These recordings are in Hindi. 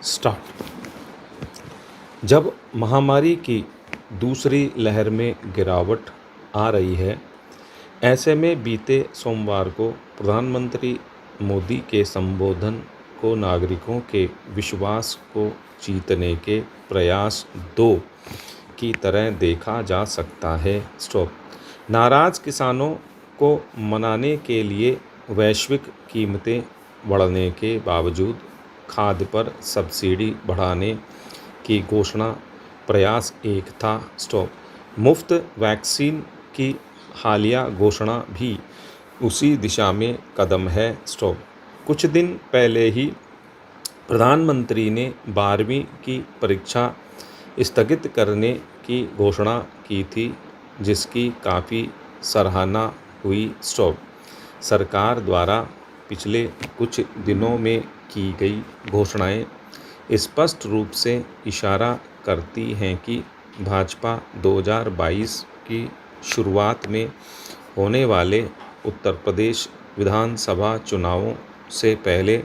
स्टार्ट। जब महामारी की दूसरी लहर में गिरावट आ रही है, ऐसे में बीते सोमवार को प्रधानमंत्री मोदी के संबोधन को नागरिकों के विश्वास को जीतने के प्रयास 2 की तरह देखा जा सकता है। स्टॉप। नाराज़ किसानों को मनाने के लिए वैश्विक कीमतें बढ़ने के बावजूद खाद पर सब्सिडी बढ़ाने की घोषणा प्रयास 1 था। स्टॉप। मुफ्त वैक्सीन की हालिया घोषणा भी उसी दिशा में कदम है। स्टॉप। कुछ दिन पहले ही प्रधानमंत्री ने 12वीं की परीक्षा स्थगित करने की घोषणा की थी, जिसकी काफ़ी सराहना हुई। स्टॉप। सरकार द्वारा पिछले कुछ दिनों में की गई घोषणाएं स्पष्ट रूप से इशारा करती हैं कि भाजपा 2022 की शुरुआत में होने वाले उत्तर प्रदेश विधानसभा चुनावों से पहले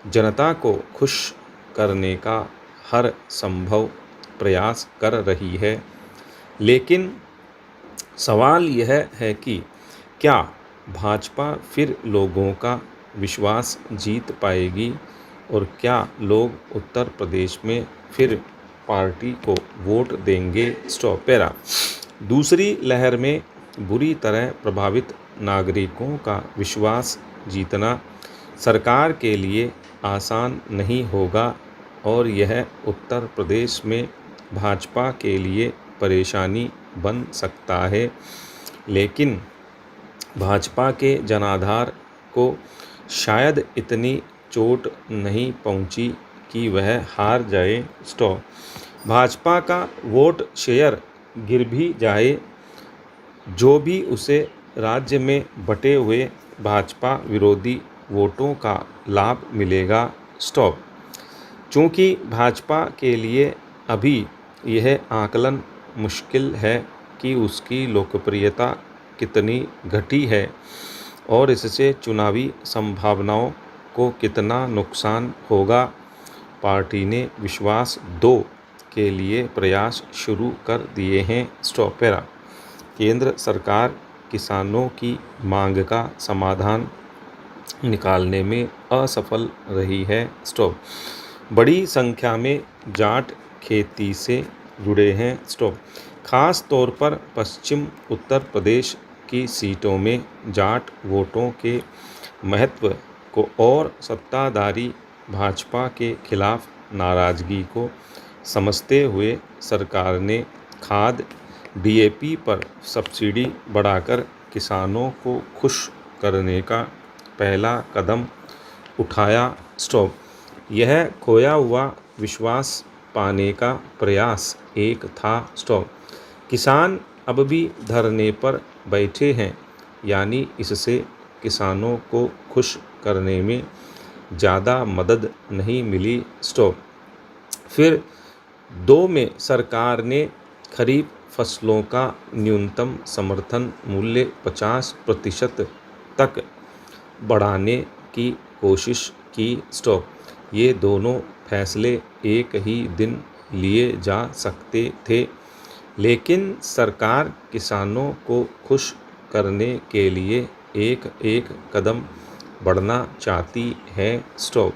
जनता को खुश करने का हर संभव प्रयास कर रही है। लेकिन सवाल यह है कि क्या भाजपा फिर लोगों का विश्वास जीत पाएगी और क्या लोग उत्तर प्रदेश में फिर पार्टी को वोट देंगे। स्टॉप। पैरा। दूसरी लहर में बुरी तरह प्रभावित नागरिकों का विश्वास जीतना सरकार के लिए आसान नहीं होगा और यह उत्तर प्रदेश में भाजपा के लिए परेशानी बन सकता है। लेकिन भाजपा के जनाधार को शायद इतनी चोट नहीं पहुंची कि वह हार जाए। स्टॉप। भाजपा का वोट शेयर गिर भी जाए, जो भी उसे राज्य में बटे हुए भाजपा विरोधी वोटों का लाभ मिलेगा। स्टॉप। चूँकि भाजपा के लिए अभी यह आकलन मुश्किल है कि उसकी लोकप्रियता कितनी घटी है और इससे चुनावी संभावनाओं को कितना नुकसान होगा, पार्टी ने विश्वास 2 के लिए प्रयास शुरू कर दिए हैं। स्टॉप। पैरा। केंद्र सरकार किसानों की मांग का समाधान निकालने में असफल रही है। स्टॉप। बड़ी संख्या में जाट खेती से जुड़े हैं। स्टॉप। खास तौर पर पश्चिम उत्तर प्रदेश की सीटों में जाट वोटों के महत्व को और सत्ताधारी भाजपा के खिलाफ नाराज़गी को समझते हुए सरकार ने खाद डीएपी पर सब्सिडी बढ़ाकर किसानों को खुश करने का पहला कदम उठाया। स्टॉप। यह खोया हुआ विश्वास पाने का प्रयास 1 था। स्टॉप। किसान अब भी धरने पर बैठे हैं, यानी इससे किसानों को खुश करने में ज़्यादा मदद नहीं मिली। स्टॉप। फिर 2 में सरकार ने खरीफ फसलों का न्यूनतम समर्थन मूल्य 50% तक बढ़ाने की कोशिश की। स्टॉप। ये दोनों फैसले एक ही दिन लिए जा सकते थे, लेकिन सरकार किसानों को खुश करने के लिए एक एक कदम बढ़ना चाहती है। स्टॉप।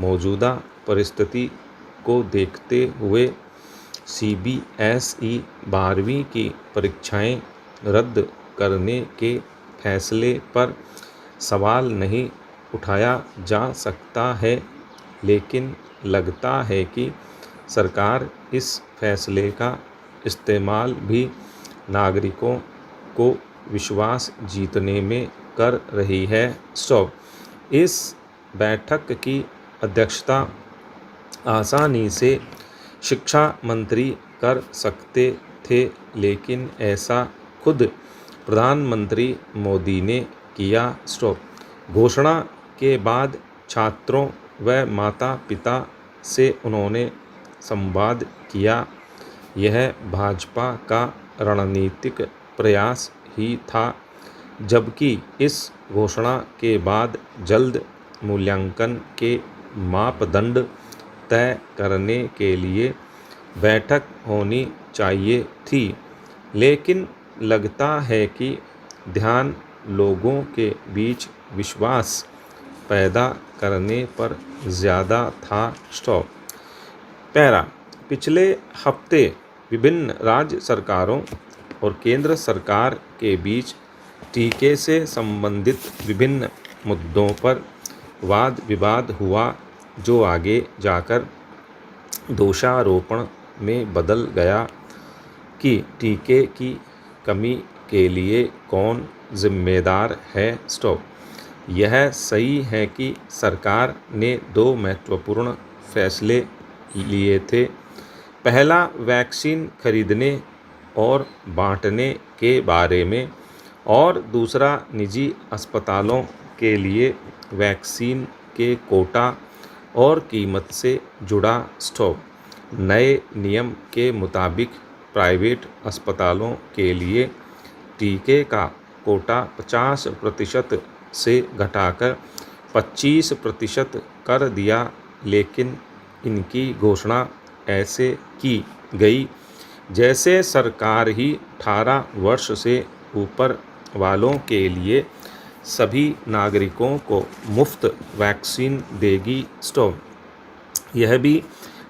मौजूदा परिस्थिति को देखते हुए सीबीएसई 12वीं की परीक्षाएं रद्द करने के फैसले पर सवाल नहीं उठाया जा सकता है, लेकिन लगता है कि सरकार इस फैसले का इस्तेमाल भी नागरिकों को विश्वास जीतने में कर रही है। स्टॉप। इस बैठक की अध्यक्षता आसानी से शिक्षा मंत्री कर सकते थे, लेकिन ऐसा खुद प्रधानमंत्री मोदी ने किया। स्टॉप। घोषणा के बाद छात्रों व माता पिता से उन्होंने संवाद किया। यह भाजपा का रणनीतिक प्रयास ही था, जबकि इस घोषणा के बाद जल्द मूल्यांकन के मापदंड तय करने के लिए बैठक होनी चाहिए थी, लेकिन लगता है कि ध्यान लोगों के बीच विश्वास पैदा करने पर ज़्यादा था। स्टॉप। पैरा। पिछले हफ्ते विभिन्न राज्य सरकारों और केंद्र सरकार के बीच टीके से संबंधित विभिन्न मुद्दों पर वाद विवाद हुआ, जो आगे जाकर दोषारोपण में बदल गया कि टीके की कमी के लिए कौन जिम्मेदार है। स्टॉप। यह सही है कि सरकार ने 2 महत्वपूर्ण फैसले लिए थे। पहला, वैक्सीन खरीदने और बांटने के बारे में, और दूसरा, निजी अस्पतालों के लिए वैक्सीन के कोटा और कीमत से जुड़ा। स्टॉप। नए नियम के मुताबिक प्राइवेट अस्पतालों के लिए टीके का कोटा 50% से घटाकर 25% कर दिया, लेकिन इनकी घोषणा ऐसे की गई जैसे सरकार ही 18 वर्ष से ऊपर वालों के लिए सभी नागरिकों को मुफ्त वैक्सीन देगी। स्टॉप। यह भी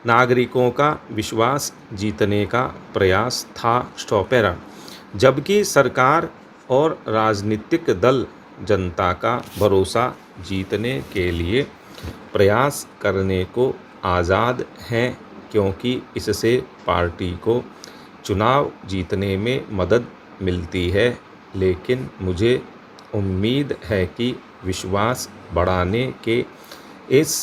नागरिकों का विश्वास जीतने का प्रयास था। स्टॉपेरा। जबकि सरकार और राजनीतिक दल जनता का भरोसा जीतने के लिए प्रयास करने को आज़ाद हैं, क्योंकि इससे पार्टी को चुनाव जीतने में मदद मिलती है, लेकिन मुझे उम्मीद है कि विश्वास बढ़ाने के इस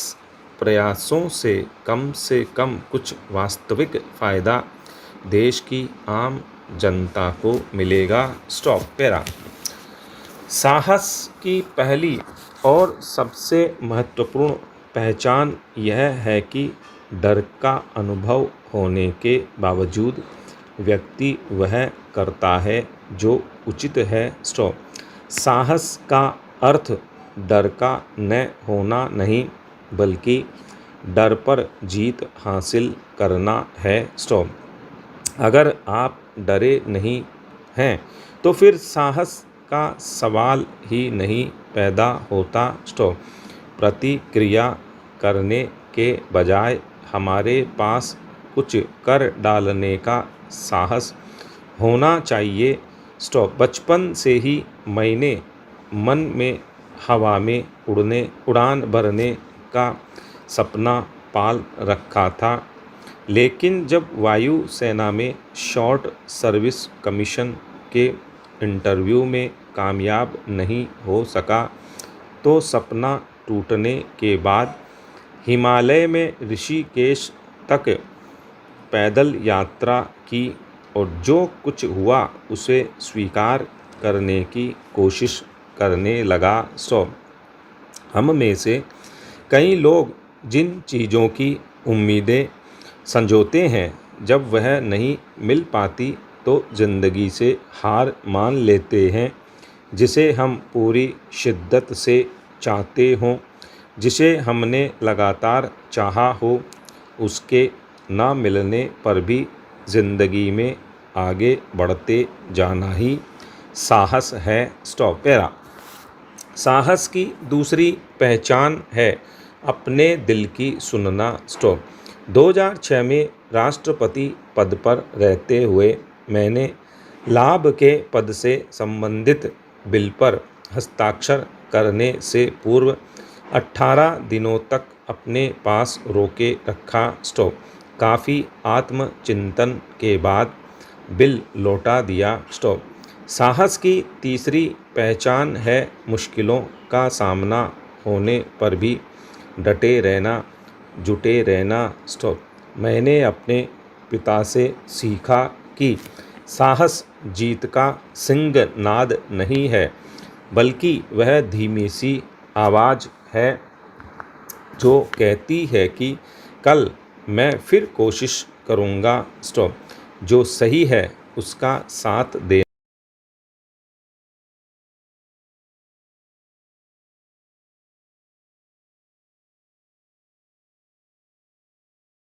प्रयासों से कम कुछ वास्तविक फ़ायदा देश की आम जनता को मिलेगा। स्टॉप। पैरा। साहस की पहली और सबसे महत्वपूर्ण पहचान यह है कि डर का अनुभव होने के बावजूद व्यक्ति वह करता है जो उचित है। स्टॉप। साहस का अर्थ डर का न होना नहीं, बल्कि डर पर जीत हासिल करना है। स्टॉप। अगर आप डरे नहीं हैं तो फिर साहस का सवाल ही नहीं पैदा होता। स्टॉप। प्रतिक्रिया करने के बजाय हमारे पास कुछ कर डालने का साहस होना चाहिए। स्टॉप। बचपन से ही मैंने मन में हवा में उड़ान भरने का सपना पाल रखा था, लेकिन जब वायु सेना में शॉर्ट सर्विस कमीशन के इंटरव्यू में कामयाब नहीं हो सका तो सपना टूटने के बाद हिमालय में ऋषिकेश तक पैदल यात्रा की और जो कुछ हुआ उसे स्वीकार करने की कोशिश करने लगा। स्टॉप। हम में से कई लोग जिन चीज़ों की उम्मीदें संजोते हैं, जब वह नहीं मिल पाती तो ज़िंदगी से हार मान लेते हैं। जिसे हम पूरी शिद्दत से चाहते हों, जिसे हमने लगातार चाहा हो, उसके ना मिलने पर भी ज़िंदगी में आगे बढ़ते जाना ही साहस है। स्टॉप। पैरा। साहस की दूसरी पहचान है अपने दिल की सुनना। स्टॉप। 2006 में राष्ट्रपति पद पर रहते हुए मैंने लाभ के पद से संबंधित बिल पर हस्ताक्षर करने से पूर्व 18 दिनों तक अपने पास रोके रखा। स्टॉप। काफ़ी आत्मचिंतन के बाद बिल लौटा दिया। स्टॉप। साहस की तीसरी पहचान है मुश्किलों का सामना होने पर भी डटे रहना, जुटे रहना। स्टॉप। मैंने अपने पिता से सीखा कि साहस जीत का सिंहनाद नहीं है, बल्कि वह धीमी सी आवाज़ है जो कहती है कि कल मैं फिर कोशिश करूँगा। स्टॉप। जो सही है उसका साथ दे।